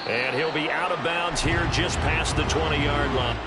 And he'll be out of bounds here just past the 20-yard line.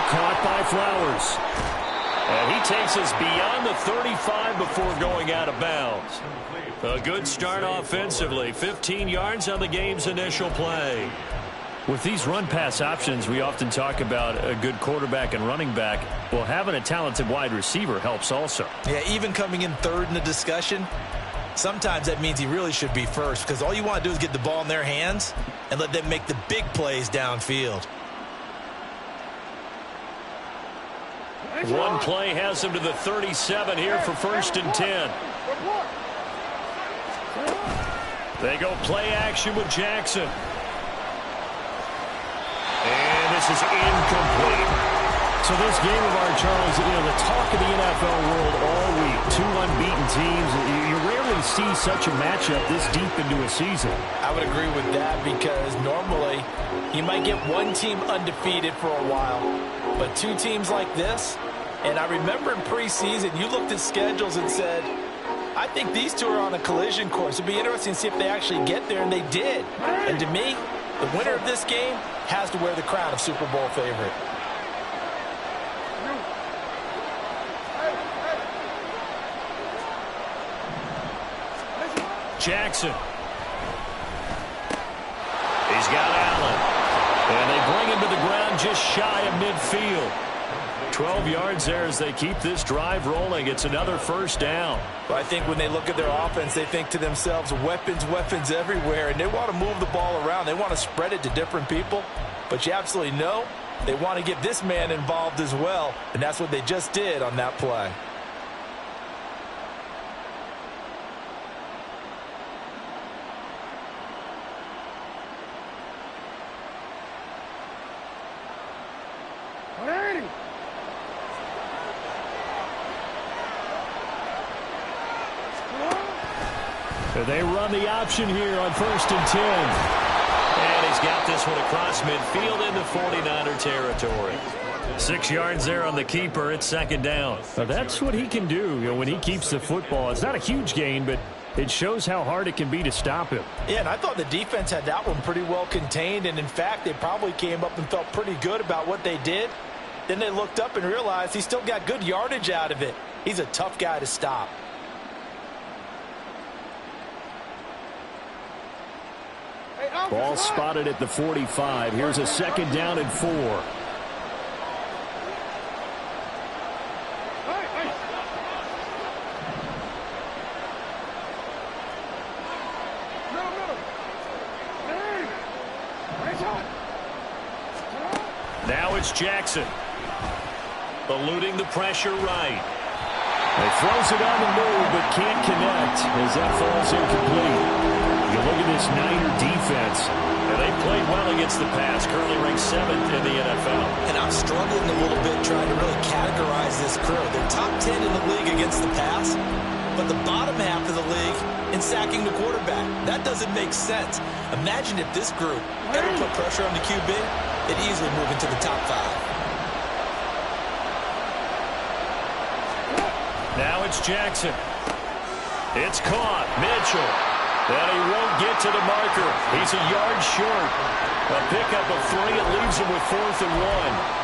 Caught by Flowers. And he takes us beyond the 35 before going out of bounds. A good start offensively. 15 yards on the game's initial play. With these run-pass options, we often talk about a good quarterback and running back. Well, having a talented wide receiver helps also. Yeah, even coming in third in the discussion, sometimes that means he really should be first, because all you want to do is get the ball in their hands and let them make the big plays downfield. One play has him to the 37 here for 1st and 10. They go play action with Jackson. And this is incomplete. So this game of our, Charles, the talk of the NFL world all week. Two unbeaten teams. You rarely see such a matchup this deep into a season. I would agree with that, because normally you might get one team undefeated for a while. But two teams like this, and I remember in preseason, you looked at schedules and said, I think these two are on a collision course. It'd be interesting to see if they actually get there, and they did. And to me, the winner of this game has to wear the crown of Super Bowl favorite. Jackson. He's got Allen. And they bring him to the ground just shy of midfield. 12 yards there as they keep this drive rolling. It's another 1st down. But I think when they look at their offense, they think to themselves, weapons, weapons everywhere. And they want to move the ball around. They want to spread it to different people. But you absolutely know they want to get this man involved as well. And that's what they just did on that play. They run the option here on 1st and 10. And he's got this one across midfield into 49er territory. 6 yards there on the keeper. It's 2nd down. Now that's what he can do, when he keeps the football. It's not a huge gain, but it shows how hard it can be to stop him. Yeah, and I thought the defense had that one pretty well contained. And, in fact, they probably came up and felt pretty good about what they did. Then they looked up and realized he still got good yardage out of it. He's a tough guy to stop. Ball spotted at the 45. Here's a 2nd down and 4. Now it's Jackson. Eluding the pressure right. He throws it on the move but can't connect as that falls incomplete. You look at this Niner defense, and they played well against the pass, currently ranked 7th in the NFL. And I'm struggling a little bit trying to really categorize this crew. They're top 10 in the league against the pass, but the bottom half of the league in sacking the quarterback. That doesn't make sense. Imagine if this group ever put pressure on the QB, it'd easily move into the top 5. Now it's Jackson. It's caught. Mitchell. And he won't get to the marker. He's a yard short. A pickup of 3. It leaves him with 4th and 1.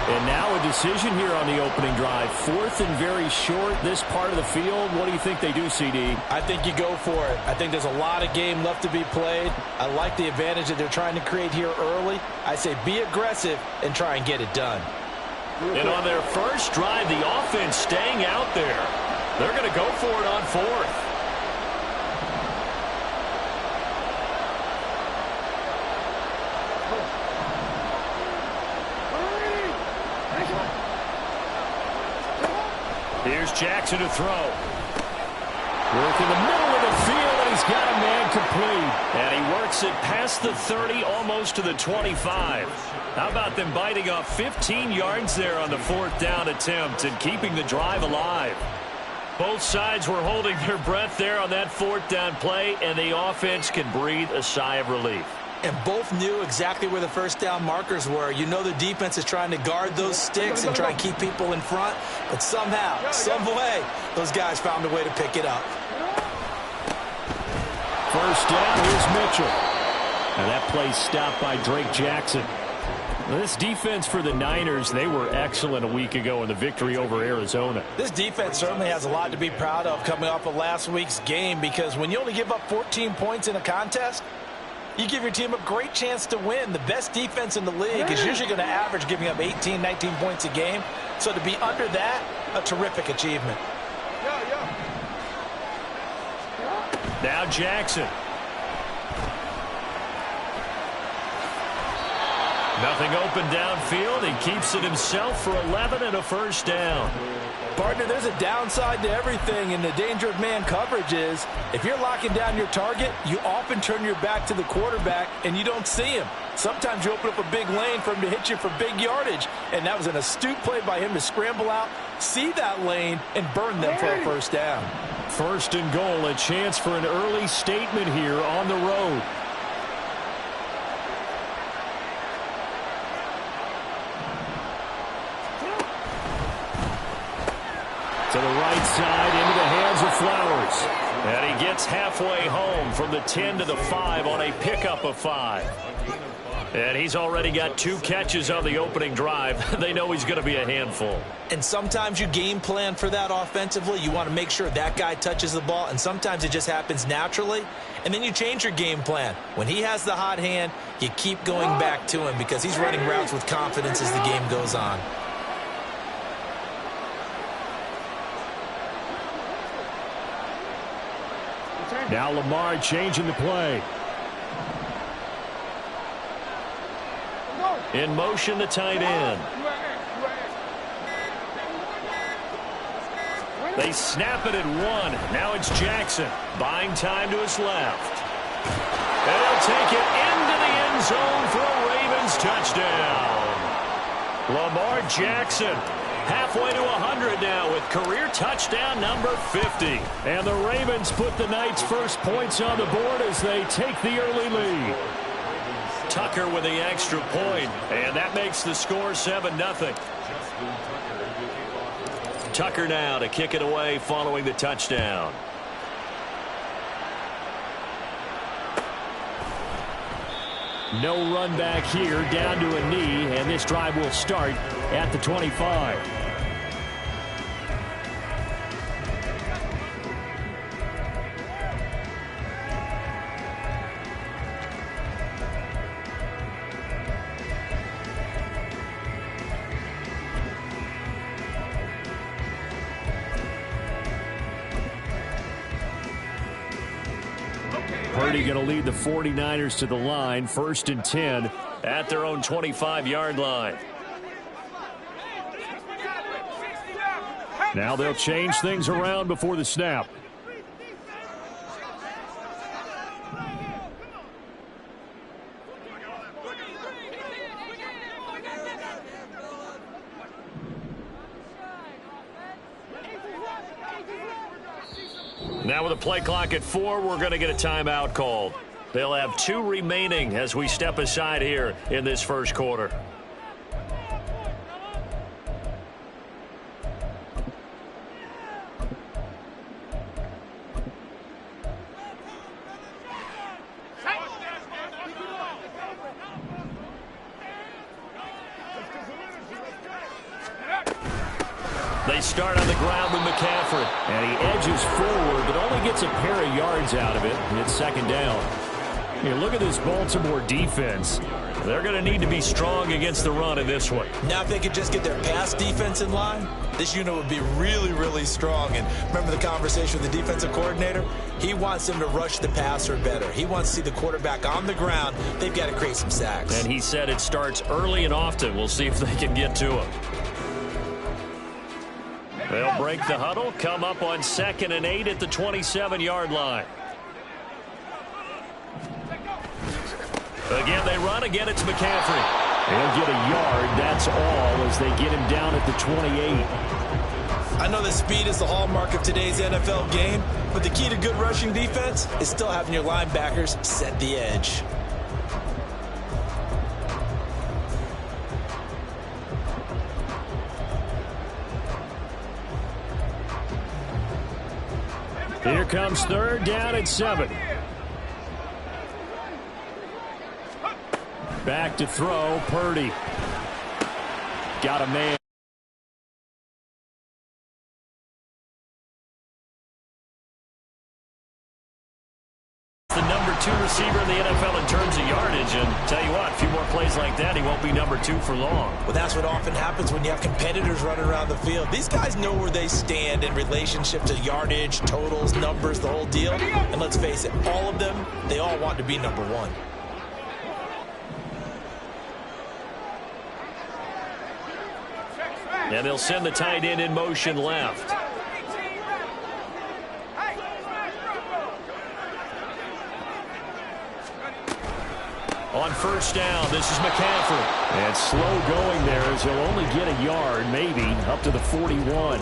And now a decision here on the opening drive. 4th and very short, this part of the field. What do you think they do, CD? I think you go for it. I think there's a lot of game left to be played. I like the advantage that they're trying to create here early. I say be aggressive and try and get it done. And on their first drive, the offense staying out there. They're going to go for it on 4th. Here's Jackson to throw. Work in the middle of the field, and he's got a man complete. And he works it past the 30, almost to the 25. How about them biting off 15 yards there on the 4th down attempt and keeping the drive alive? Both sides were holding their breath there on that 4th down play, and the offense can breathe a sigh of relief. And both knew exactly where the first down markers were. You know the defense is trying to guard those sticks and try and keep people in front. But somehow, some way, those guys found a way to pick it up. First down, here's Mitchell. And that play stopped by Drake Jackson. This defense for the Niners, they were excellent a week ago in the victory over Arizona. This defense certainly has a lot to be proud of coming off of last week's game, because when you only give up 14 points in a contest, you give your team a great chance to win. The best defense in the league is usually going to average giving up 18, 19 points a game. So to be under that, a terrific achievement. Now Jackson. Nothing open downfield. He keeps it himself for 11 and a first down. Partner, there's a downside to everything, and the danger of man coverage is if you're locking down your target, you often turn your back to the quarterback and you don't see him. Sometimes you open up a big lane for him to hit you for big yardage, and that was an astute play by him to scramble out, see that lane, and burn them for a first down. First and goal, a chance for an early statement here on the road. To the right side, into the hands of Flowers. And he gets halfway home from the 10 to the 5 on a pickup of 5. And he's already got 2 catches on the opening drive. They know he's going to be a handful. And sometimes you game plan for that offensively. You want to make sure that guy touches the ball, and sometimes it just happens naturally. And then you change your game plan. When he has the hot hand, you keep going back to him because he's running routes with confidence as the game goes on. Now Lamar changing the play. In motion, the tight end. They snap it at 1. Now it's Jackson. Buying time to his left. And he'll take it into the end zone for a Ravens touchdown. Lamar Jackson halfway to 100 now with career touchdown number 50. And the Ravens put the Knights' first points on the board as they take the early lead. Tucker with the extra point, and that makes the score 7-0. Tucker now to kick it away following the touchdown. No run back here, down to a knee, and this drive will start at the 25. Purdy going to lead the 49ers to the line, 1st and 10 at their own 25-yard line. Now they'll change things around before the snap. Now with a play clock at 4, we're going to get a timeout called. They'll have 2 remaining as we step aside here in this first quarter. They start on the ground with McCaffrey. And he edges forward, but only gets a pair of yards out of it. It's second down. Here, look at this Baltimore defense. They're going to need to be strong against the run in this one. Now, if they could just get their pass defense in line, this unit would be really, really strong. And remember the conversation with the defensive coordinator? He wants them to rush the passer better. He wants to see the quarterback on the ground. They've got to create some sacks. And he said it starts early and often. We'll see if they can get to him. They'll break the huddle, come up on 2nd and 8 at the 27-yard line. Again, they run. Again, it's McCaffrey. They'll get a yard, that's all, as they get him down at the 28. I know that speed is the hallmark of today's NFL game, but the key to good rushing defense is still having your linebackers set the edge. Here comes 3rd down at 7. Back to throw, Purdy. Got a man. The number 2 receiver in the NFL in terms of yardage. And tell you what, a few more plays like that, he won't be number 2 for long. Well, that's what often happens when you have competitors running around the field. These guys know where they stand in relationship to yardage, totals, numbers, the whole deal. And let's face it, all of them, they all want to be number 1. And they'll send the tight end in motion left. On 1st down, this is McCaffrey. And slow going there as he'll only get a yard, maybe, up to the 41.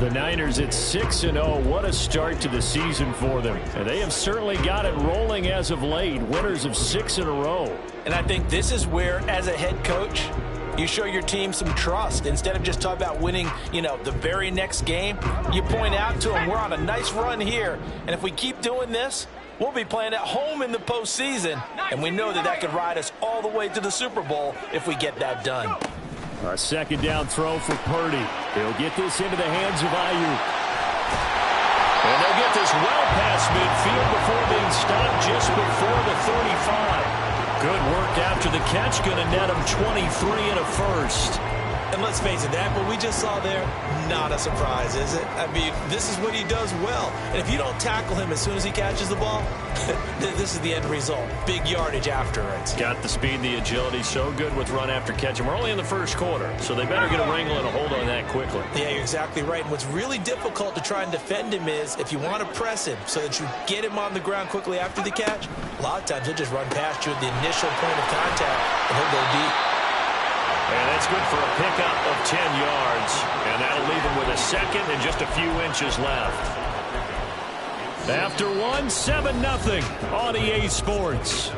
The Niners at 6-0. What a start to the season for them. And they have certainly got it rolling as of late. Winners of 6 in a row. And I think this is where, as a head coach, you show your team some trust. Instead of just talking about winning, the very next game, you point out to them, we're on a nice run here. And if we keep doing this, we'll be playing at home in the postseason. And we know that could ride us all the way to the Super Bowl if we get that done. A 2nd down throw for Purdy. He'll get this into the hands of Ayuk. And they'll get this well past midfield before being stopped just before the 35. Good work after the catch. Going to net him 23 and a first. And let's face it, that what we just saw there, not a surprise, is it? I mean, this is what he does well. And if you don't tackle him as soon as he catches the ball, this is the end result. Big yardage after it. Got the speed, the agility, so good with run after catch. And we're only in the 1st quarter, so they better get a wrangle and a hold on that quickly. Yeah, you're exactly right. And what's really difficult to try and defend him is if you want to press him so that you get him on the ground quickly after the catch, a lot of times he'll just run past you at the initial point of contact, and he'll go deep. And that's good for a pickup of 10 yards. And that'll leave him with a 2nd and just a few inches left. After 1, 7-0 on EA Sports.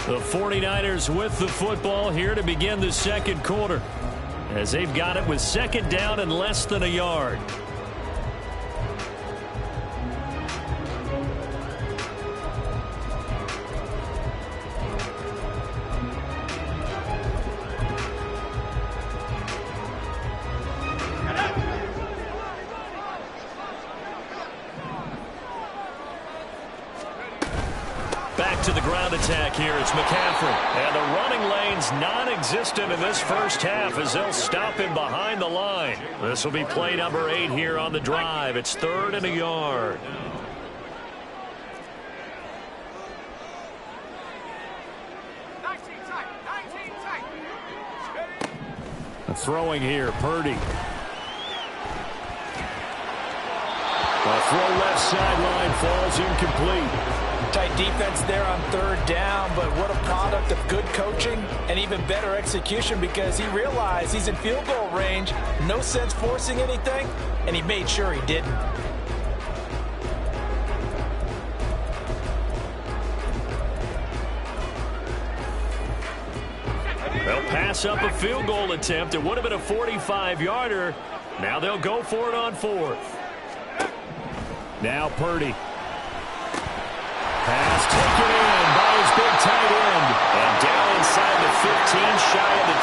The 49ers with the football here to begin the 2nd quarter, as they've got it with 2nd down and less than a yard. To the ground attack here. It's McCaffrey. And the running lane's non-existent in this first half as they'll stop him behind the line. This will be play number 8 here on the drive. It's 3rd and a yard. Throwing here, Purdy. A throw left sideline, falls incomplete. Tight defense there on 3rd down, but what a product of good coaching and even better execution, because he realized he's in field goal range, no sense forcing anything, and he made sure he didn't. They'll pass up a field goal attempt. It would have been a 45-yarder. Now they'll go for it on 4th. Now Purdy. Pass taken in by his big tight end. And down inside the 15, shy of the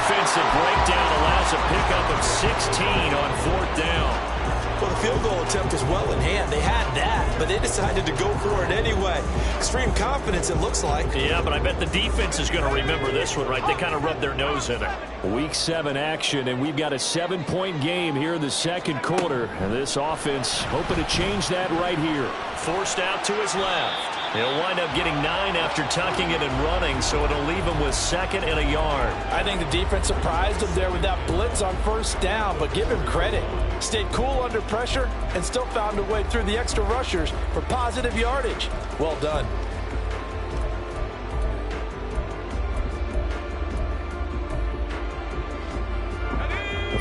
defensive breakdown allows a pickup of 16 on 4th down. Well, the field goal attempt was well in hand. They had that, but they decided to go for it anyway. Extreme confidence, it looks like. Yeah, but I bet the defense is going to remember this one, right? They kind of rubbed their nose in it. Week 7 action, and we've got a 7-point game here in the second quarter. And this offense hoping to change that right here. Forced out to his left. He'll wind up getting 9 after tucking it and running, so it'll leave him with 2nd and a yard. I think the defense surprised him there with that blitz on 1st down, but give him credit. Stayed cool under pressure and still found a way through the extra rushers for positive yardage. Well done.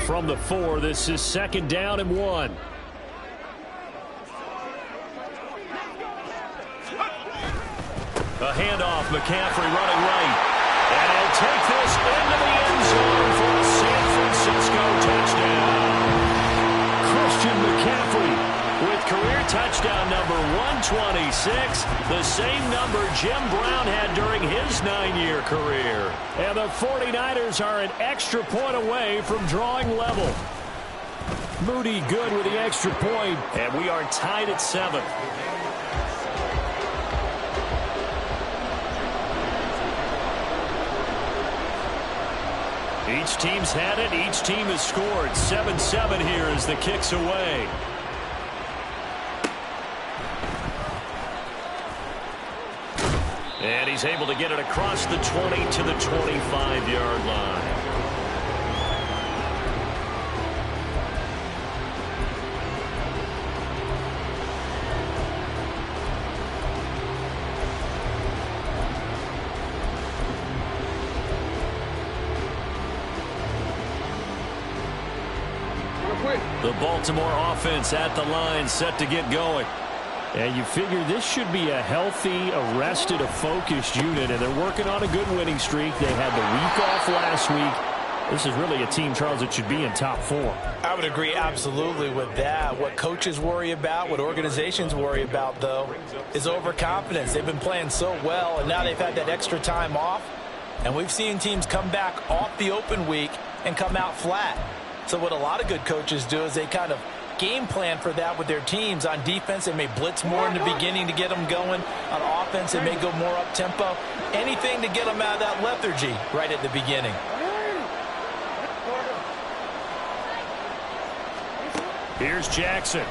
From the 4, this is 2nd down and 1. A handoff, McCaffrey running right. And he'll take this into the end zone for a San Francisco touchdown. Christian McCaffrey with career touchdown number 126, the same number Jim Brown had during his 9-year career. And the 49ers are an extra point away from drawing level. Moody good with the extra point. And we are tied at 7. Each team's had it. Each team has scored. 7-7 here as the kick's away. And he's able to get it across the 20 to the 25-yard line. The Baltimore offense at the line, set to get going. And you figure this should be a healthy, arrested, a focused unit, and they're working on a good winning streak. They had the week off last week. This is really a team, Charles, that should be in top 4. I would agree absolutely with that. What coaches worry about, what organizations worry about, though, is overconfidence. They've been playing so well, and now they've had that extra time off. And we've seen teams come back off the open week and come out flat. So what a lot of good coaches do is they kind of game plan for that with their teams. On defense, they may blitz more in the beginning to get them going. On offense, they may go more up-tempo. Anything to get them out of that lethargy right at the beginning. Here's Jackson.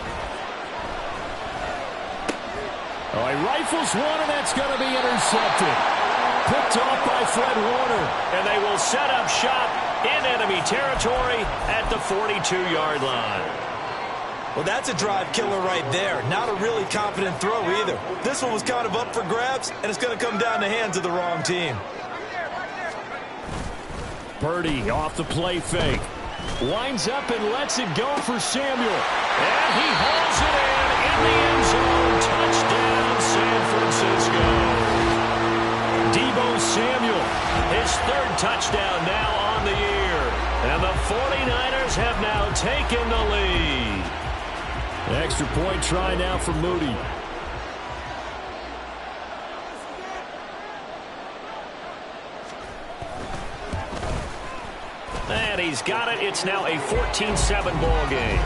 Oh, he rifles one, and that's going to be intercepted. Picked off by Fred Warner. And they will set up shop in enemy territory at the 42-yard line. Well, that's a drive killer right there. Not a really confident throw either. This one was kind of up for grabs, and it's going to come down the hands of the wrong team. Purdy off the play fake. Winds up and lets it go for Samuel. And he hauls it in the end zone. Touchdown, San Francisco. Deebo Samuel, his 3rd touchdown now on the year. And the 49ers have now taken the lead. Extra point try now for Moody. And he's got it. It's now a 14-7 ball game.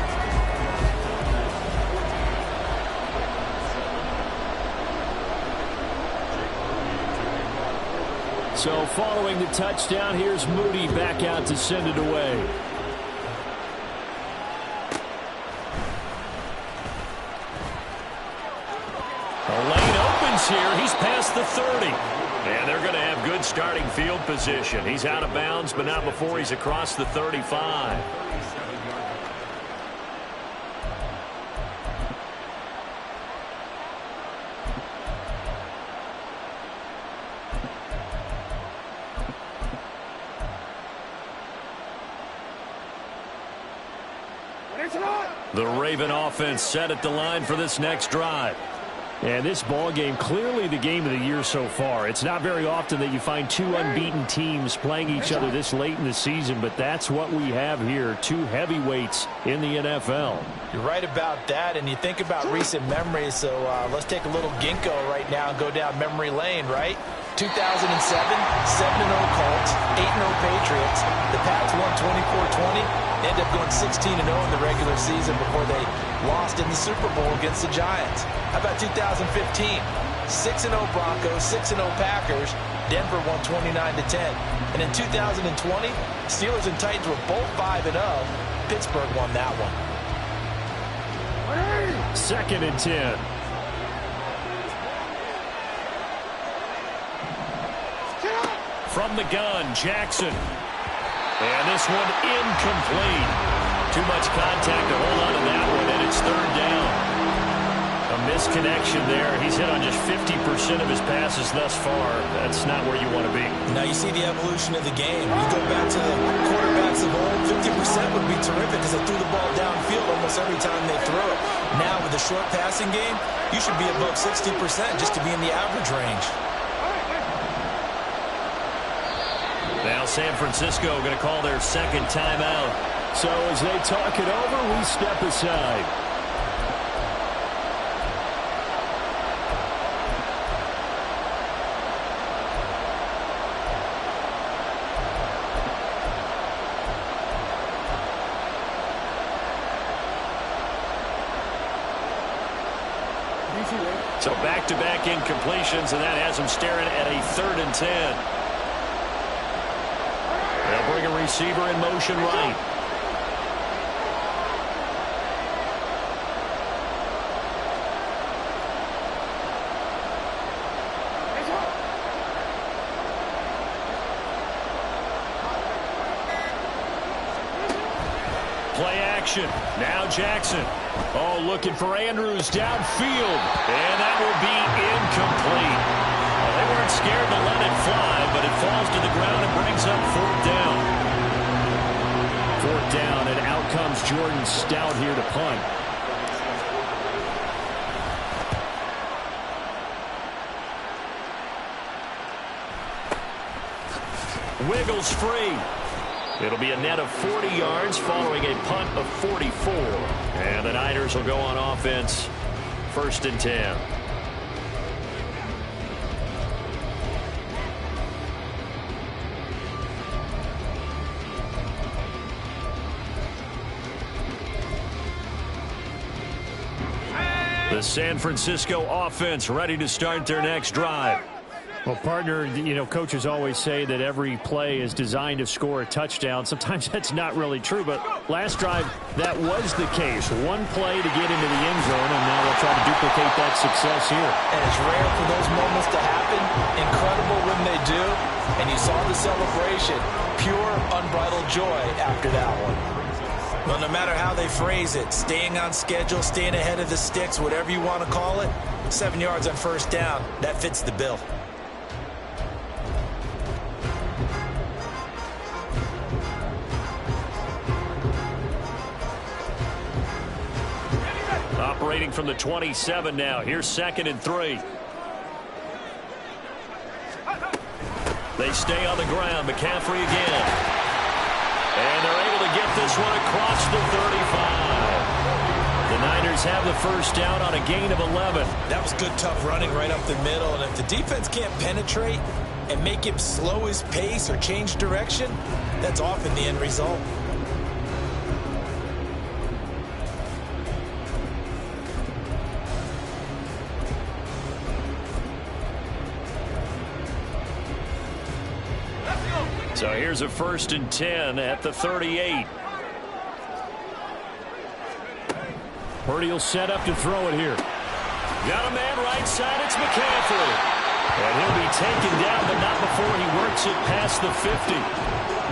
So following the touchdown, here's Moody back out to send it away. The lane opens here. He's past the 30. And they're going to have good starting field position. He's out of bounds, but not before he's across the 35. The Raven offense set at the line for this next drive. And this ball game, clearly the game of the year so far. It's not very often that you find 2 unbeaten teams playing each other this late in the season, but that's what we have here, 2 heavyweights in the NFL. You're right about that, and you think about recent memories, so let's take a little ginkgo right now and go down memory lane, right? 2007, 7-0 Colts, 8-0 Patriots. The Pats won 24-20. They ended up going 16-0 in the regular season before they lost in the Super Bowl against the Giants. How about 2015? 6-0 Broncos, 6-0 Packers. Denver won 29-10. And in 2020, Steelers and Titans were both 5-0. Pittsburgh won that one. 2nd and 10. From the gun, Jackson. And this one incomplete. Too much contact to hold on to that one, and it's 3rd down. A misconnection there. He's hit on just 50% of his passes thus far. That's not where you want to be. Now you see the evolution of the game. You go back to the quarterbacks of old, 50% would be terrific because they threw the ball downfield almost every time they throw it. Now with the short passing game, you should be above 60% just to be in the average range. Now San Francisco going to call their 2nd timeout. So as they talk it over, we step aside. So back-to-back incompletions, and that has them staring at a 3rd and 10. They'll bring a receiver in motion right. Play action. Now Jackson. Oh, looking for Andrews downfield. And that will be incomplete. Well, they weren't scared to let it fly, but it falls to the ground and brings up 4th down. 4th down, and out comes Jordan Stout here to punt. Wiggles free. It'll be a net of 40 yards following a punt of 44. And the Niners will go on offense. 1st and 10. The San Francisco offense ready to start their next drive. Well, partner, you know, coaches always say that every play is designed to score a touchdown. Sometimes that's not really true, but last drive, that was the case. One play to get into the end zone, and now they'll try to duplicate that success here. And it's rare for those moments to happen. Incredible when they do. And you saw the celebration. Pure, unbridled joy after that one. Well, no matter how they phrase it, staying on schedule, staying ahead of the sticks, whatever you want to call it, 7 yards on 1st down, that fits the bill. Operating from the 27 now. Here's 2nd and 3. They stay on the ground. McCaffrey again. And they're able to get this one across the 35. The Niners have the 1st down on a gain of 11. That was good, tough running right up the middle. And if the defense can't penetrate and make him slow his pace or change direction, that's often the end result. So here's a 1st and 10 at the 38. Purdy will set up to throw it here. Got a man right side. It's McCaffrey. And he'll be taken down, but not before he works it past the 50.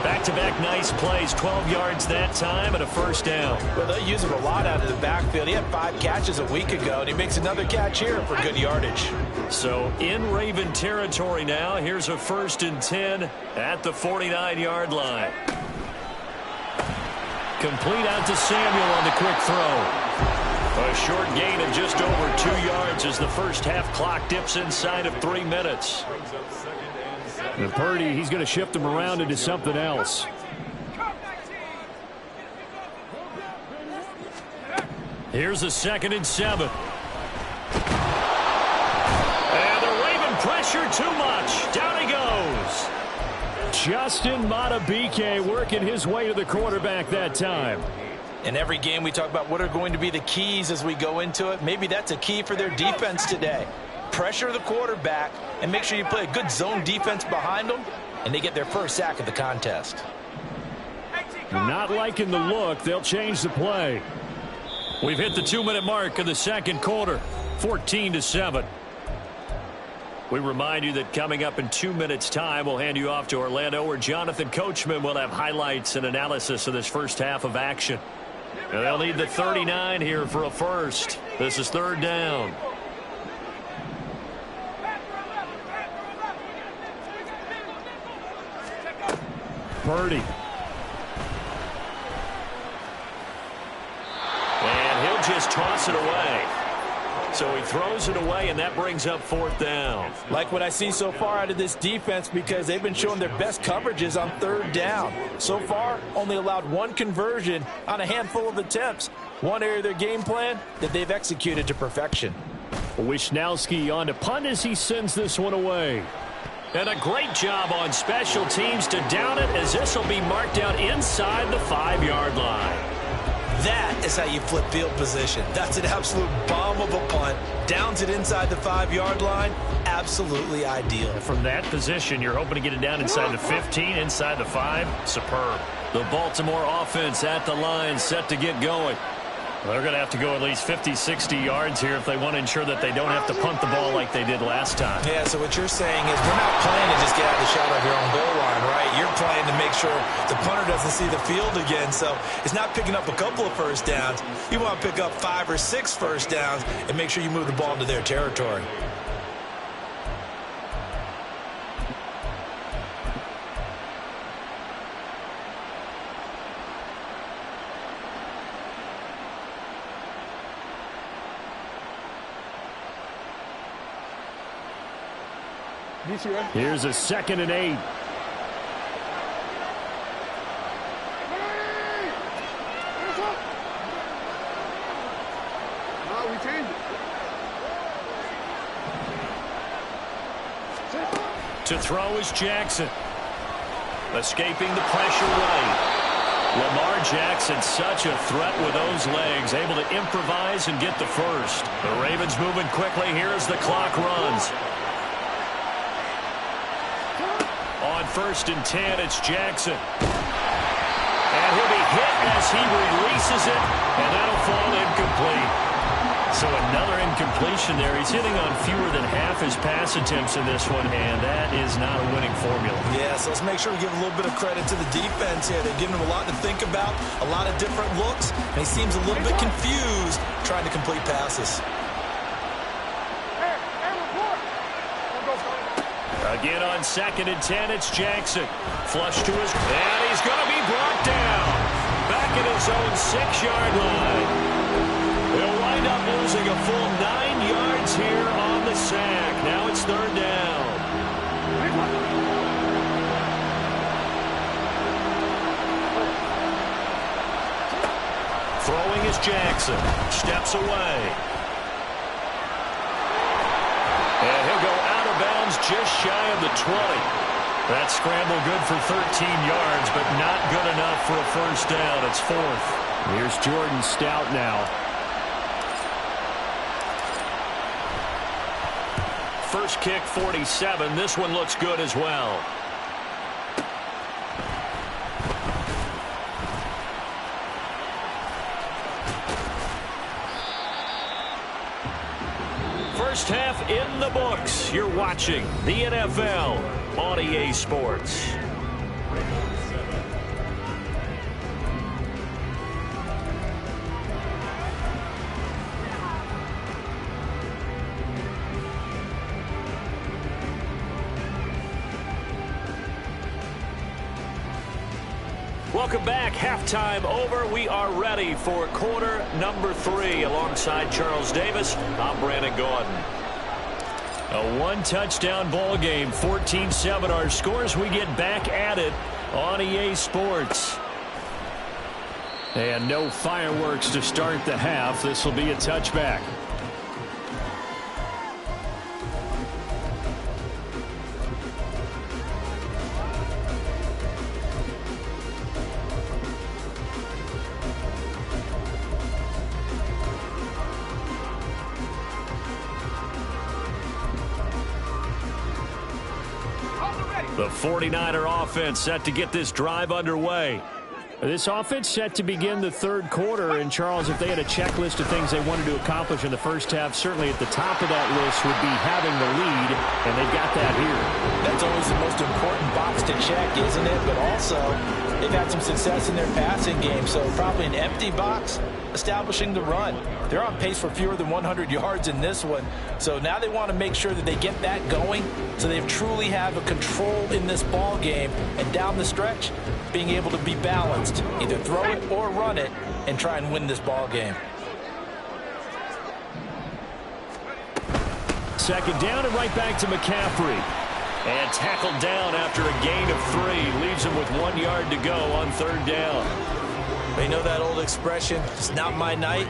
Back-to-back nice plays. 12 yards that time and a 1st down. Well, they'll use him a lot out of the backfield. He had 5 catches a week ago, and he makes another catch here for good yardage. So in Raven territory now. Here's a 1st and 10 at the 49-yard line. Complete out to Samuel on the quick throw. A short gain of just over 2 yards as the first half clock dips inside of 3 minutes. And Purdy, he's going to shift them around into something else. Here's a 2nd and 7. And the Raven pressure too much. Down Justin Madubuike working his way to the quarterback that time. In every game we talk about what are going to be the keys as we go into it. Maybe that's a key for their defense today. Pressure the quarterback and make sure you play a good zone defense behind them, and they get their first sack of the contest. Not liking the look. They'll change the play. We've hit the 2-minute mark of the second quarter, 14-7. We remind you that coming up in 2 minutes' time, we'll hand you off to Orlando, where Jonathan Coachman will have highlights and analysis of this first half of action. And they'll need the 39 here for a first. This is third down. Purdy. And he'll just toss it away. So he throws it away, and that brings up fourth down. Like what I see so far out of this defense, because they've been showing their best coverages on third down. So far, only allowed one conversion on a handful of attempts. One area of their game plan that they've executed to perfection. Wisnowski on to punt as he sends this one away. And a great job on special teams to down it, as this will be marked out inside the 5-yard line. That is how you flip field position. That's an absolute bomb of a punt. Downs it inside the 5-yard line. Absolutely ideal. From that position, you're hoping to get it down inside the 15, inside the 5. Superb. The Baltimore offense at the line, set to get going. They're going to have to go at least 50, 60 yards here if they want to ensure that they don't have to punt the ball like they did last time. Yeah, so what you're saying is we're not playing to just get out of the shadow of your own goal line, right? You're playing to make sure the punter doesn't see the field again. So it's not picking up a couple of first downs. You want to pick up 5 or 6 first downs and make sure you move the ball into their territory. Here's a 2nd and 8. To throw is Jackson. Escaping the pressure right. Lamar Jackson, such a threat with those legs, able to improvise and get the first. The Ravens moving quickly here as the clock runs. On 1st and 10, it's Jackson. And he'll be hit as he releases it, and that'll fall incomplete. So another incompletion there. He's hitting on fewer than half his pass attempts in this one, and that is not a winning formula. Yeah, so let's make sure we give a little bit of credit to the defense here. They're giving him a lot to think about, a lot of different looks, and he seems a little bit confused trying to complete passes. Again on 2nd and 10, it's Jackson. Flush to his... And he's going to be brought down. Back at his own 6-yard line. He'll wind up losing a full 9 yards here on the sack. Now it's third down. Throwing is Jackson. Steps away. And he'll go out of bounds just shy of the 20. That scramble good for 13 yards, but not good enough for a first down. It's 4th. Here's Jordan Stout now. First kick, 47. This one looks good as well. First half in the books. You're watching the NFL on EA Sports. Welcome back. Halftime over. We are ready for quarter number 3. Alongside Charles Davis, I'm Brandon Gordon. A one-touchdown ball game, 14-7 our scores. We get back at it on EA Sports. And no fireworks to start the half. This will be a touchback. The 49er offense set to get this drive underway. This offense set to begin the third quarter, and Charles, if they had a checklist of things they wanted to accomplish in the first half, certainly at the top of that list would be having the lead, and they've got that here. That's always the most important box to check, isn't it? But also, they've had some success in their passing game, so probably an empty box establishing the run. They're on pace for fewer than 100 yards in this one, so now they want to make sure that they get that going so they truly have a control in this ball game, and down the stretch, being able to be balanced, either throw it or run it, and try and win this ball game. Second down and right back to McCaffrey. And tackled down after a gain of 3. Leaves him with 1 yard to go on third down. You know that old expression, it's not my night?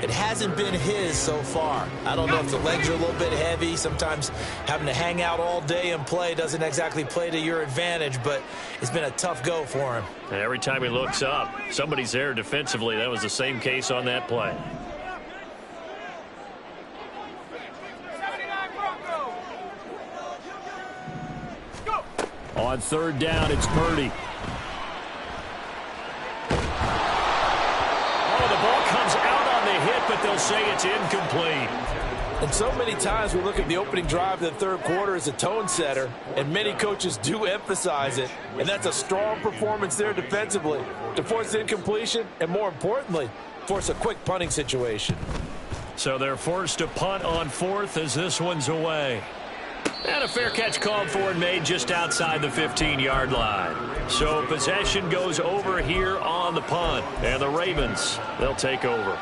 It hasn't been his so far. I don't know if the legs are a little bit heavy. Sometimes having to hang out all day and play doesn't exactly play to your advantage, but it's been a tough go for him. And every time he looks up, somebody's there defensively. That was the same case on that play. On third down, it's Purdy. But they'll say it's incomplete. And so many times we look at the opening drive of the third quarter as a tone setter, and many coaches do emphasize it. And that's a strong performance there defensively to force incompletion and, more importantly, force a quick punting situation. So they're forced to punt on fourth as this one's away. And a fair catch called for and made just outside the 15-yard line. So possession goes over here on the punt. And the Ravens, they'll take over.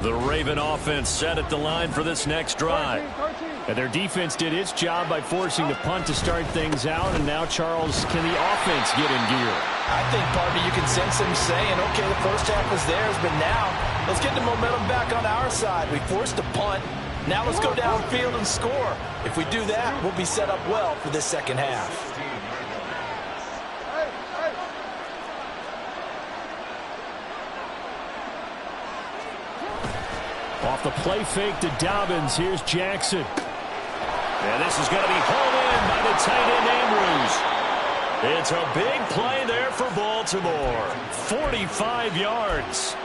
The Raven offense set at the line for this next drive. And their defense did its job by forcing the punt to start things out. And now, Charles, can the offense get in gear? I think, partner, you can sense them saying, okay, the first half was theirs, but now let's get the momentum back on our side. We forced a punt. Now let's go downfield and score. If we do that, we'll be set up well for this second half. Off the play fake to Dobbins. Here's Jackson. And this is going to be hauled in by the tight end Andrews. It's a big play there for Baltimore. 45 yards.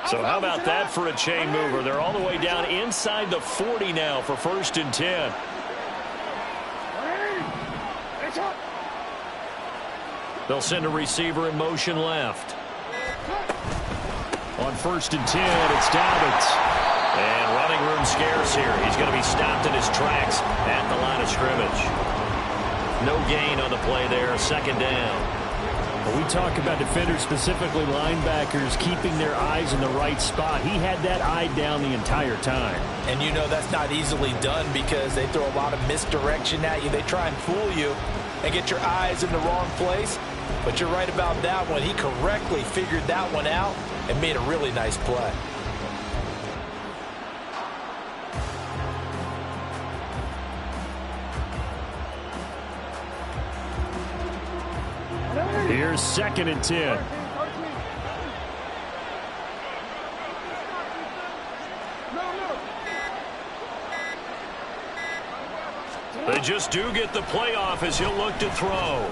So how about that for a chain mover? They're all the way down inside the 40 now for 1st and 10. They'll send a receiver in motion left. On 1st and 10, it's Dobbins. And running room scarce here. He's going to be stopped in his tracks at the line of scrimmage. No gain on the play there. 2nd down. We talk about defenders, specifically linebackers, keeping their eyes in the right spot. He had that eye down the entire time. And you know that's not easily done because they throw a lot of misdirection at you. They try and fool you and get your eyes in the wrong place. But you're right about that one. He correctly figured that one out and made a really nice play. Here's 2nd and 10. They just do get the playoff as he'll look to throw.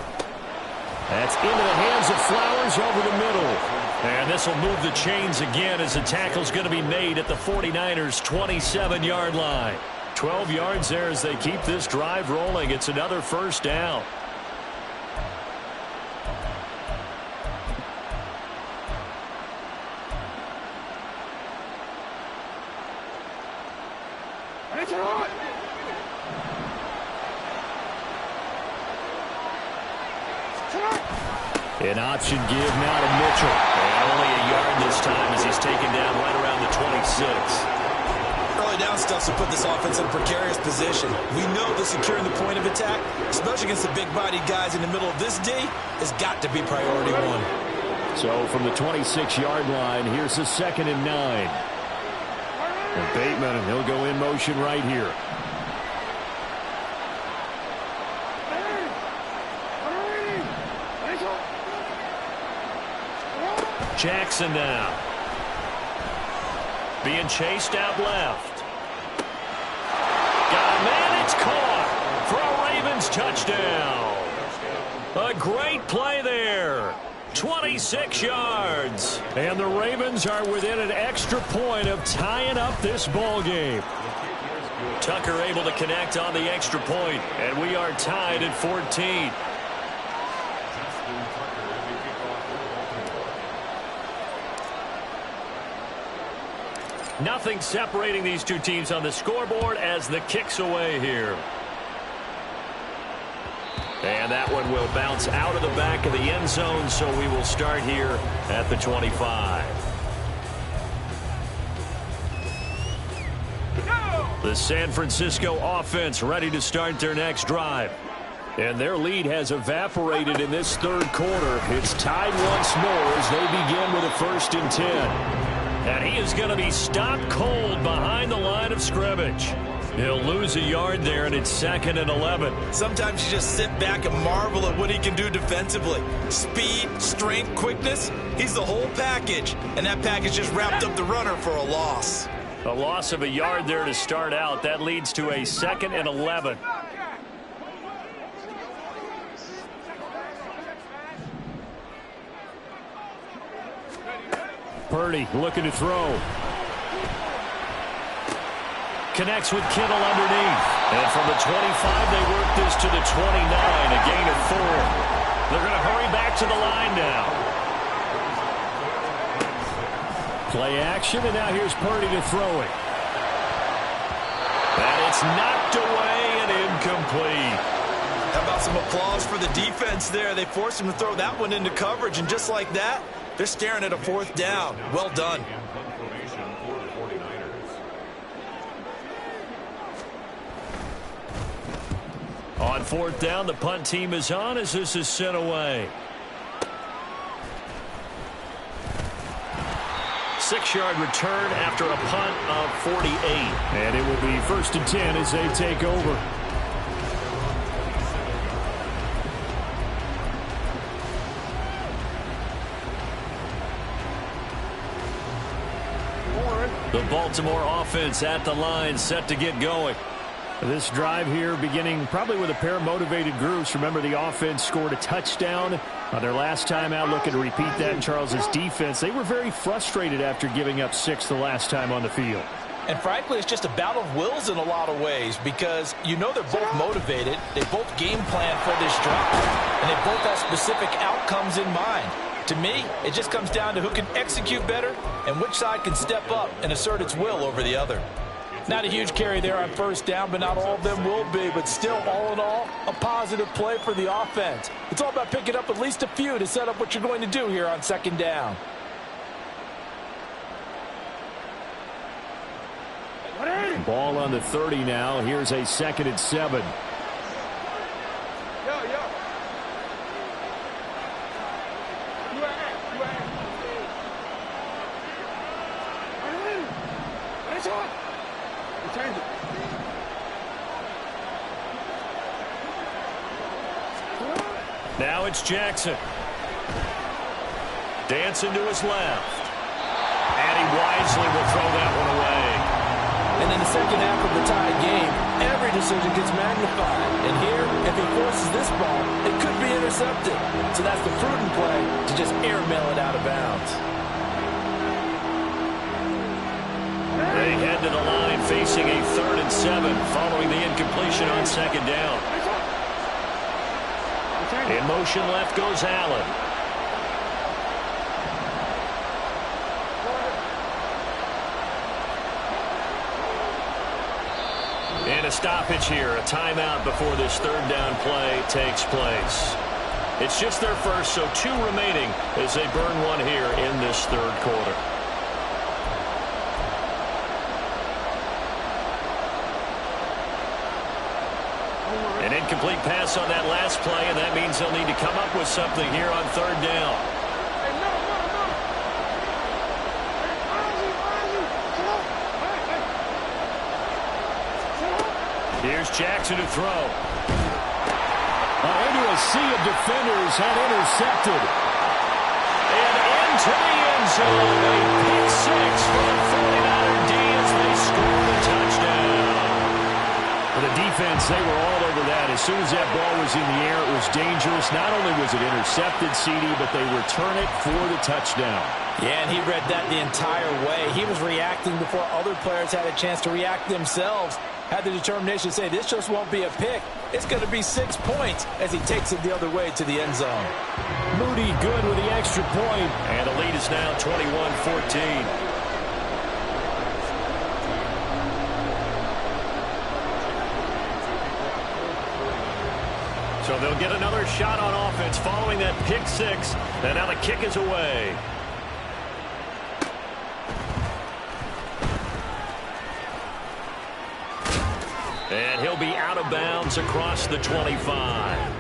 That's into the hands of Flowers over the middle. And this will move the chains again as the tackle's going to be made at the 49ers' 27-yard line. 12 yards there as they keep this drive rolling. It's another 1st down. An option give now to Mitchell. And only a yard this time as he's taken down right around the 26. Early slow down stuff to put this offense in a precarious position. We know that securing the point of attack, especially against the big-bodied guys in the middle of this D, has got to be priority one. So from the 26-yard line, here's a 2nd and 9. And Bateman, he'll go in motion right here. Jackson now. Being chased out left. Got a man, it's caught for a Ravens touchdown. A great play there. 26 yards. And the Ravens are within an extra point of tying up this ball game. Tucker able to connect on the extra point, and we are tied at 14. Nothing separating these two teams on the scoreboard as the kick's away here. And that one will bounce out of the back of the end zone, so we will start here at the 25. The San Francisco offense ready to start their next drive. And their lead has evaporated in this third quarter. It's tied once more as they begin with a 1st and 10. And he is going to be stopped cold behind the line of scrimmage. He'll lose a yard there, and it's 2nd and 11. Sometimes you just sit back and marvel at what he can do defensively. Speed, strength, quickness, he's the whole package. And that package just wrapped up the runner for a loss. A loss of a yard there to start out. That leads to a 2nd and 11. Purdy looking to throw. Connects with Kittle underneath. And from the 25, they work this to the 29, a gain of 4. They're going to hurry back to the line now. Play action, and now here's Purdy to throw it. And it's knocked away and incomplete. How about some applause for the defense there? They forced him to throw that one into coverage, and just like that, they're staring at a 4th down. Well done. On 4th down, the punt team is on as this is sent away. 6-yard return after a punt of 48. And it will be 1st and 10 as they take over. The Baltimore offense at the line, set to get going. This drive here beginning probably with a pair of motivated groups. Remember, the offense scored a touchdown on their last time out, looking to repeat that in Charles's defense. They were very frustrated after giving up 6 the last time on the field. And frankly, it's just a battle of wills in a lot of ways because you know they're both motivated. They both game plan for this drive, and they both have specific outcomes in mind. To me, it just comes down to who can execute better and which side can step up and assert its will over the other. Not a huge carry there on 1st down, but not all of them will be. But still, all in all, a positive play for the offense. It's all about picking up at least a few to set up what you're going to do here on 2nd down. Ball on the 30 now. Here's a 2nd and 7. Now it's Jackson. Dancing to his left. And he wisely will throw that one away. And in the second half of the tied game, every decision gets magnified. And here, if he forces this ball, it could be intercepted. So that's the prudent play to just airmail it out of bounds. They head to the line facing a 3rd and 7 following the incompletion on 2nd down. In motion left goes Allen. And a stoppage here, a timeout before this 3rd down play takes place. It's just their first, so 2 remaining as they burn one here in this 3rd quarter. incomplete pass on that last play, and that means they'll need to come up with something here on third down. Here's Jackson to throw. Into a sea of defenders and intercepted. And into the end zone. A pick six for the 49er D as they score the touchdown. For the defense, they were all over that. As soon as that ball was in the air, it was dangerous. Not only was it intercepted, CD, but they return it for the touchdown. Yeah, and he read that the entire way. He was reacting before other players had a chance to react themselves. Had the determination to say, this just won't be a pick. It's going to be 6 points as he takes it the other way to the end zone. Moody good with the extra point. And the lead is now 21-14. So they'll get another shot on offense following that pick six. And now the kick is away. And he'll be out of bounds across the 25.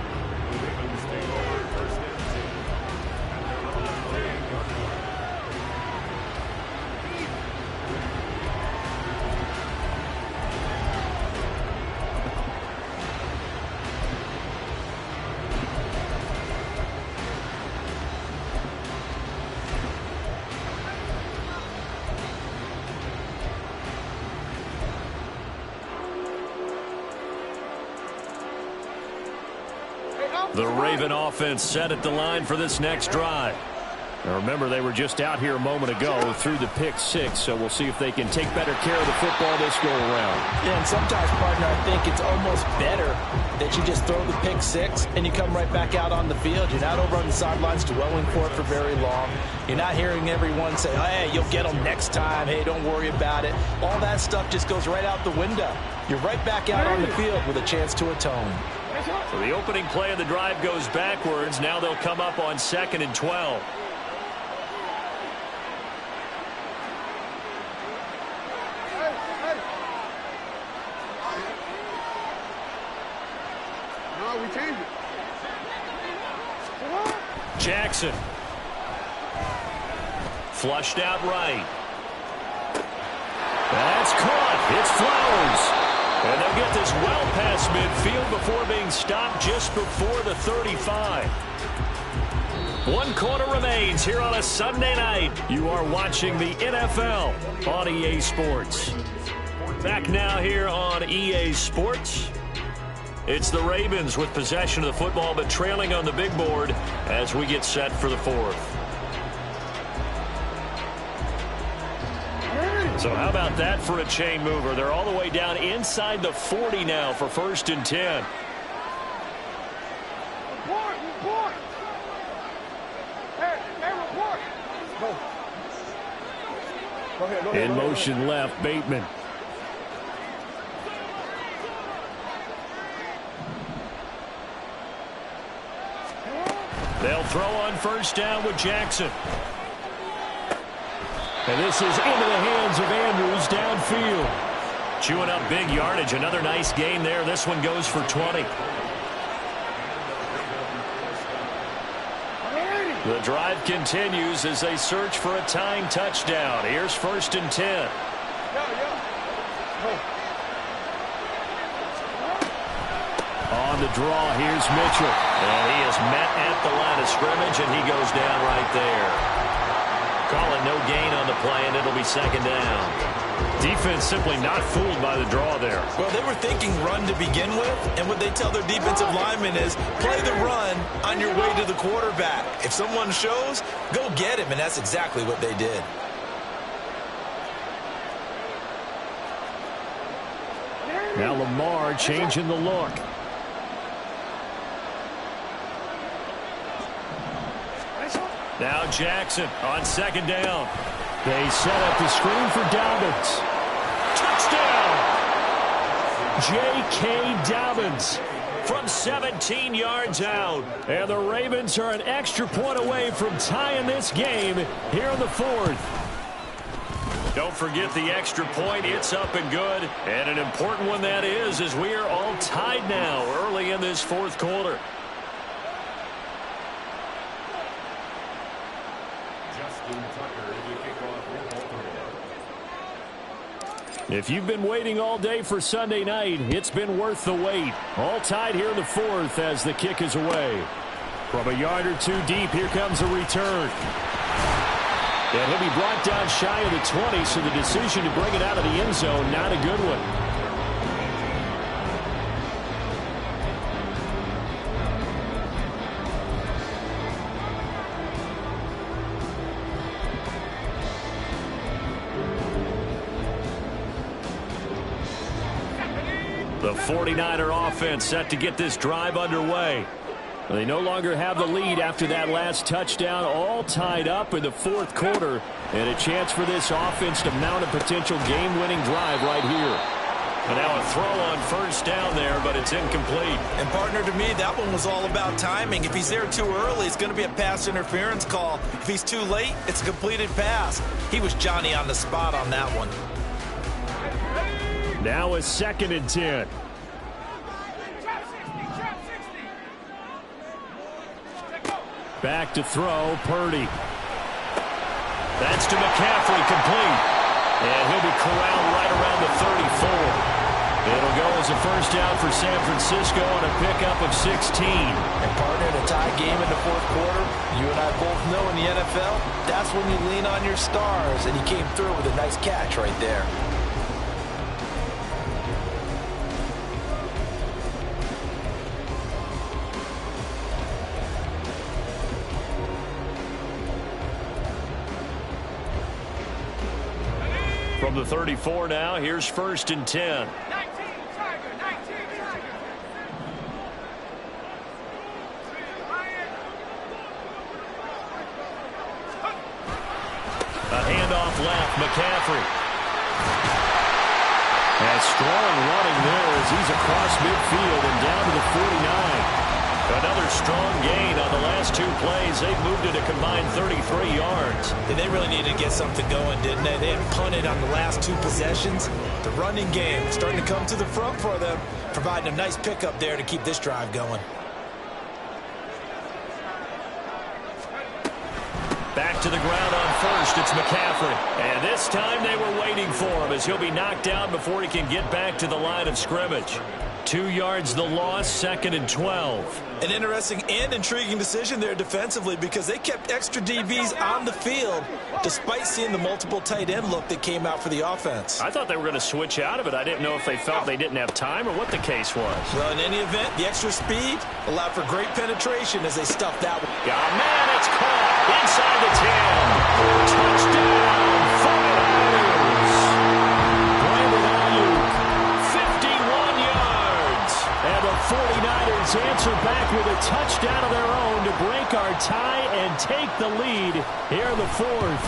The Raven offense set at the line for this next drive. Now remember, they were just out here a moment ago through the pick six, so we'll see if they can take better care of the football this go around. Yeah, and sometimes, partner, I think it's almost better that you just throw the pick six and you come right back out on the field. You're not over on the sidelines dwelling for it for very long. You're not hearing everyone say, hey, you'll get them next time. Hey, don't worry about it. All that stuff just goes right out the window. You're right back out on the field with a chance to atone. So the opening play of the drive goes backwards. Now they'll come up on 2nd and 12. No, we changed it. Jackson. Flushed out right. That's caught. It's Flowers. And they'll get this well past midfield before being stopped just before the 35. 1 quarter remains here on a Sunday night. You are watching the NFL on EA Sports. Back now here on EA Sports. It's the Ravens with possession of the football, but trailing on the big board as we get set for the fourth. So how about that for a chain mover? They're all the way down inside the 40 now for 1st and 10. Report. Hey, report. Go ahead. In motion left, Bateman. They'll throw on 1st down with Jackson. And this is into the hands of Andrews downfield. Chewing up big yardage. Another nice gain there. This one goes for 20. The drive continues as they search for a tying touchdown. Here's 1st and 10. On the draw, here's Mitchell. And he is met at the line of scrimmage, and he goes down right there. Call it no gain on the play, and it'll be 2nd down. Defense simply not fooled by the draw there. Well, they were thinking run to begin with, and what they tell their defensive linemen is play the run on your way to the quarterback. If someone shows, go get him, and that's exactly what they did. Now Lamar changing the look. Now Jackson on 2nd down. They set up the screen for Dobbins. Touchdown! J.K. Dobbins from 17 yards out. And the Ravens are an extra point away from tying this game here in the 4th. Don't forget the extra point. It's up and good. And an important one that is, as we are all tied now early in this fourth quarter. If you've been waiting all day for Sunday night, it's been worth the wait. All tied here in the fourth as the kick is away. From a yard or two deep, here comes a return. And he'll be brought down shy of the 20, so the decision to bring it out of the end zone, not a good one. The 49er offense set to get this drive underway. They no longer have the lead after that last touchdown, all tied up in the fourth quarter, and a chance for this offense to mount a potential game-winning drive right here. And now a throw on first down there, but it's incomplete. And, partner, to me, that one was all about timing. If he's there too early, it's going to be a pass interference call. If he's too late, it's a completed pass. He was Johnny on the spot on that one. Now a 2nd and 10. Back to throw, Purdy. That's to McCaffrey, complete. And he'll be corralled right around the 34. It'll go as a first down for San Francisco on a pickup of 16. And, partner, in a tie game in the fourth quarter, you and I both know in the NFL, that's when you lean on your stars, and he came through with a nice catch right there. From the 34 now, here's 1st and 10. A handoff left, McCaffrey. And strong running there as he's across midfield and down to the 49. Another strong gain on the last two plays. They've moved it a combined 33 yards. And they really needed to get something going, didn't they? They had punted on the last two possessions. The running game starting to come to the front for them, providing a nice pickup there to keep this drive going. Back to the ground on first. It's McCaffrey. And this time they were waiting for him as he'll be knocked down before he can get back to the line of scrimmage. 2 yards the loss, 2nd and 12. An interesting and intriguing decision there defensively because they kept extra DBs on the field despite seeing the multiple tight end look that came out for the offense. I thought they were going to switch out of it. I didn't know if they felt they didn't have time or what the case was. Well, in any event, the extra speed allowed for great penetration as they stuffed that one. Oh, man, it's caught inside the 10. Touchdown, 49ers. Brandon Ayuk, 51 yards. And the 49ers answer back with a touchdown of their own to break our tie and take the lead here in the fourth.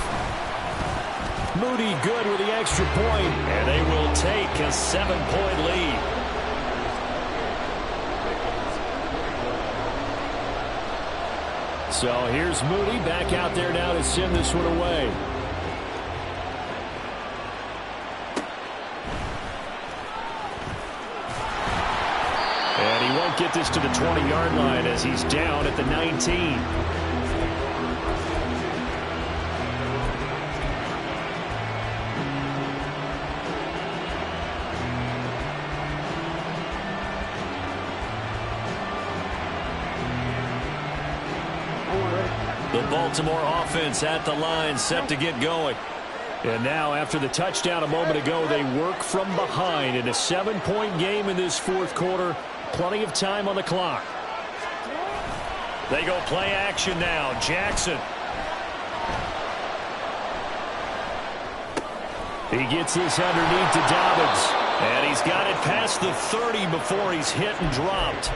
Moody good with the extra point, and they will take a 7-point lead. So here's Moody back out there now to send this one away. And he won't get this to the 20-yard line as he's down at the 19. The Baltimore offense at the line, set to get going. And now, after the touchdown a moment ago, they work from behind in a 7-point game in this fourth quarter. Plenty of time on the clock. They go play action now. Jackson. He gets this underneath to Dobbins. And he's got it past the 30 before he's hit and dropped.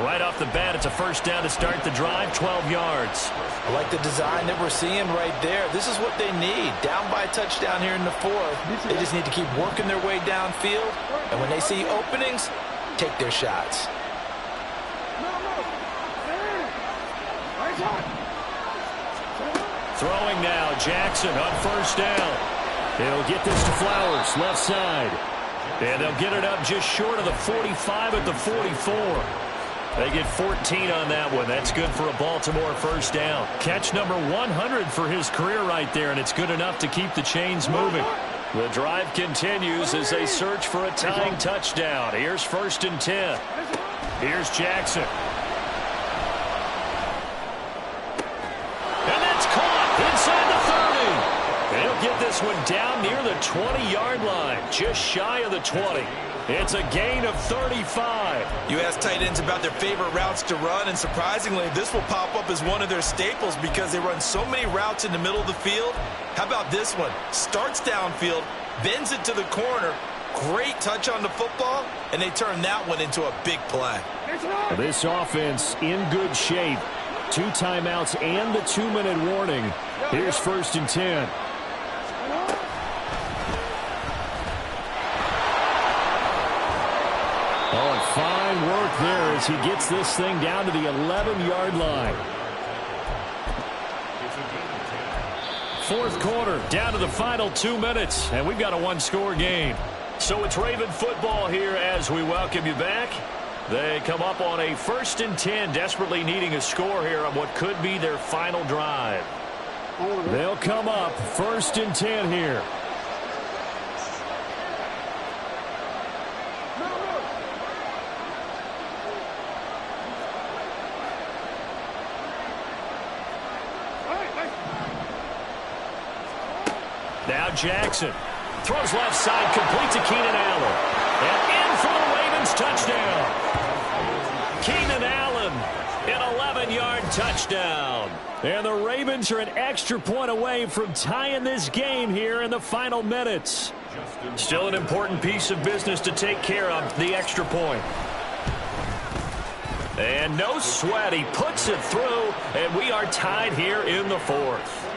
Right off the bat, it's a first down to start the drive, 12 yards. I like the design that we're seeing right there. This is what they need. Down by a touchdown here in the fourth. They just need to keep working their way downfield. And when they see openings, take their shots. Throwing now, Jackson on first down. He'll get this to Flowers, left side. And they'll get it up just short of the 45 at the 44. They get 14 on that one. That's good for a Baltimore first down. Catch number 100 for his career right there, and it's good enough to keep the chains moving. The drive continues as they search for a tying touchdown. Here's 1st and 10. Here's Jackson. And that's caught inside the 30. They'll get this one down near the 20-yard line, just shy of the 20. It's a gain of 35. You ask tight ends about their favorite routes to run, and surprisingly, this will pop up as one of their staples because they run so many routes in the middle of the field. How about this one? Starts downfield, bends it to the corner, great touch on the football, and they turn that one into a big play. This offense in good shape. 2 timeouts and the 2-minute warning. Here's 1st and 10. Oh, and fine work there as he gets this thing down to the 11-yard line. 4th quarter, down to the final 2 minutes, and we've got a 1-score game. So it's Raven football here as we welcome you back. They come up on a 1st and 10, desperately needing a score here on what could be their final drive. They'll come up 1st and 10 here. Now Jackson throws left side, complete to Keenan Allen. And in for the Ravens touchdown. Keenan Allen, an 11-yard touchdown. And the Ravens are an extra point away from tying this game here in the final minutes. Still an important piece of business to take care of, the extra point. And no sweat, he puts it through, and we are tied here in the 4th.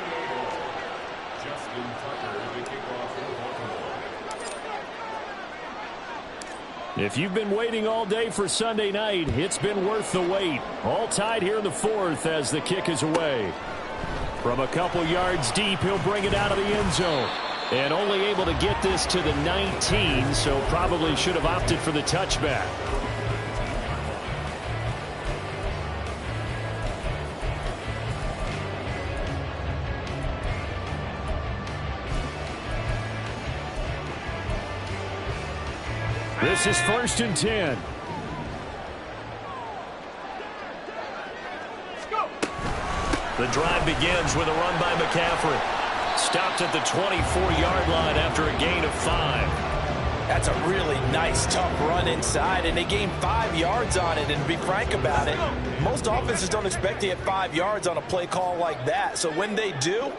If you've been waiting all day for Sunday night, it's been worth the wait. All tied here in the 4th as the kick is away. From a couple yards deep, he'll bring it out of the end zone. And only able to get this to the 19, so probably should have opted for the touchback. This is 1st and 10. The drive begins with a run by McCaffrey. Stopped at the 24-yard line after a gain of 5. That's a really nice, tough run inside, and they gained 5 yards on it. And to be frank about it, most offenses don't expect to get 5 yards on a play call like that. So when they do,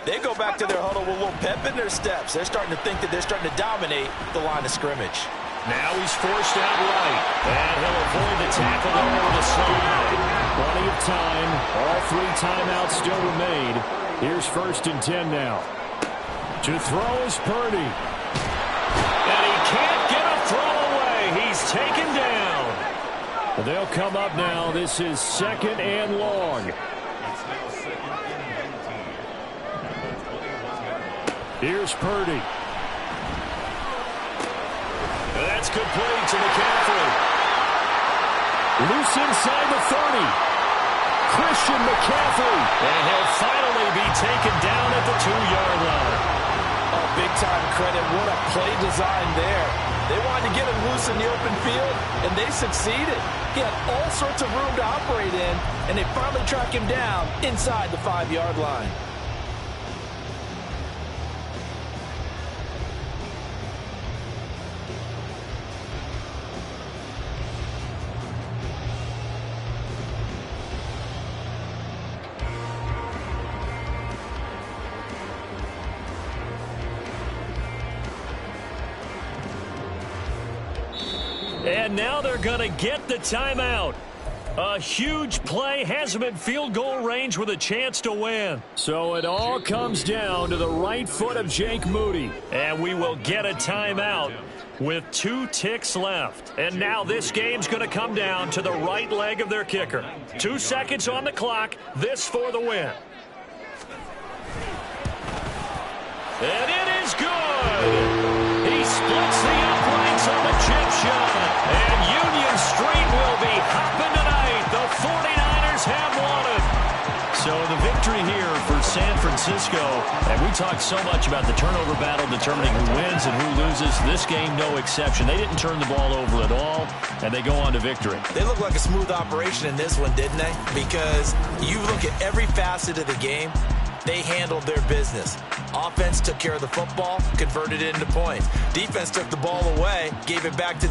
they go back to their huddle with a little pep in their steps. They're starting to think that they're starting to dominate the line of scrimmage. Now he's forced out right, and he'll avoid the tackle over the slide. Plenty of time. All 3 timeouts still remain. Here's 1st and 10 now. To throw is Purdy. And he can't get a throw away. He's taken down. They'll come up now. This is 2nd and long. Here's Purdy. That's complete to McCaffrey. Loose inside the 30. Christian McCaffrey. And he'll finally be taken down at the 2-yard line. Oh, big-time credit. What a play design there. They wanted to get him loose in the open field, and they succeeded. He had all sorts of room to operate in, and they finally track him down inside the 5-yard line. And now they're going to get the timeout. A huge play has him in field goal range with a chance to win. So it all comes down to the right foot of Jake Moody. And we will get a timeout with 2 ticks left. And now this game's going to come down to the right leg of their kicker. 2 seconds on the clock. This for the win. And it is good. He splits the uprights on the chip shot. And Union Street will be hopping tonight. The 49ers have won it. So the victory here for San Francisco. And we talked so much about the turnover battle determining who wins and who loses. This game, no exception. They didn't turn the ball over at all, and they go on to victory. They look like a smooth operation in this one, didn't they? Because you look at every facet of the game, they handled their business. Offense took care of the football, converted it into points. Defense took the ball away, gave it back to the